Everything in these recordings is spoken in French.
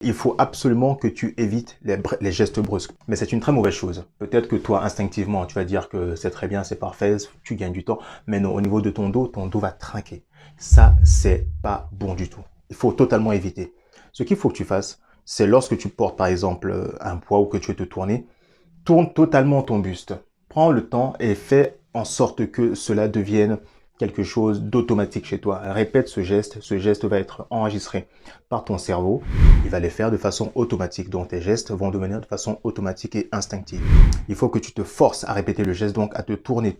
Il faut absolument que tu évites les gestes brusques. Mais c'est une très mauvaise chose. Peut-être que toi, instinctivement, tu vas dire que c'est très bien, c'est parfait, tu gagnes du temps. Mais non, au niveau de ton dos va trinquer. Ça, c'est pas bon du tout. Il faut totalement éviter. Ce qu'il faut que tu fasses, c'est lorsque tu portes, par exemple, un poids ou que tu veux te tourner, tourne totalement ton buste. Prends le temps et fais en sorte que cela devienne quelque chose d'automatique chez toi. Répète ce geste va être enregistré par ton cerveau, il va les faire de façon automatique. Donc tes gestes vont devenir de façon automatique et instinctive. Il faut que tu te forces à répéter le geste, donc à te tourner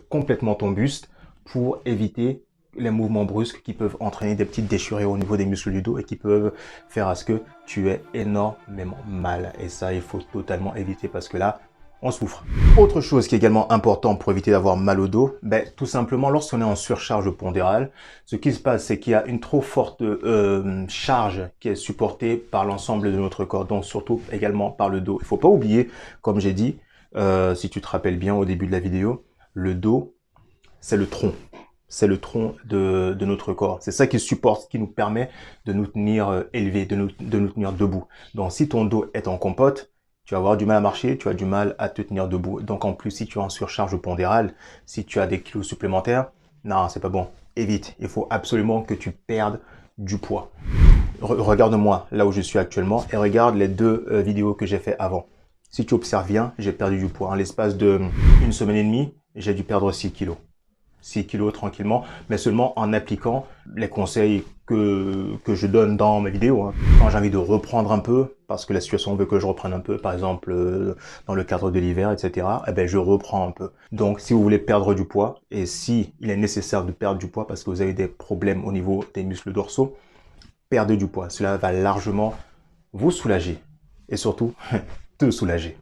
complètement ton buste pour éviter les mouvements brusques qui peuvent entraîner des petites déchirures au niveau des muscles du dos et qui peuvent faire à ce que tu aies énormément mal. Et ça, il faut totalement éviter parce que là, on souffre. Autre chose qui est également important pour éviter d'avoir mal au dos, tout simplement lorsqu'on est en surcharge pondérale, ce qui se passe c'est qu'il y a une trop forte charge qui est supportée par l'ensemble de notre corps, donc surtout également par le dos. Il ne faut pas oublier, comme j'ai dit, si tu te rappelles bien au début de la vidéo, le dos, c'est le tronc. C'est le tronc de notre corps. C'est ça qui supporte, qui nous permet de nous tenir élevés, de nous tenir debout. Donc si ton dos est en compote, tu vas avoir du mal à marcher, tu as du mal à te tenir debout. Donc en plus, si tu es en surcharge pondérale, si tu as des kilos supplémentaires, non, c'est pas bon. Évite. Il faut absolument que tu perdes du poids. Regarde-moi là où je suis actuellement et regarde les deux vidéos que j'ai fait avant. Si tu observes bien, j'ai perdu du poids. En l'espace de une semaine et demie, j'ai dû perdre 6 kilos. 6 kilos tranquillement, mais seulement en appliquant les conseils que je donne dans mes vidéos. Hein. Quand j'ai envie de reprendre un peu, parce que la situation veut que je reprenne un peu, par exemple dans le cadre de l'hiver, etc., eh ben, je reprends un peu. Donc si vous voulez perdre du poids, et si il est nécessaire de perdre du poids parce que vous avez des problèmes au niveau des muscles dorsaux, perdez du poids. Cela va largement vous soulager et surtout te soulager.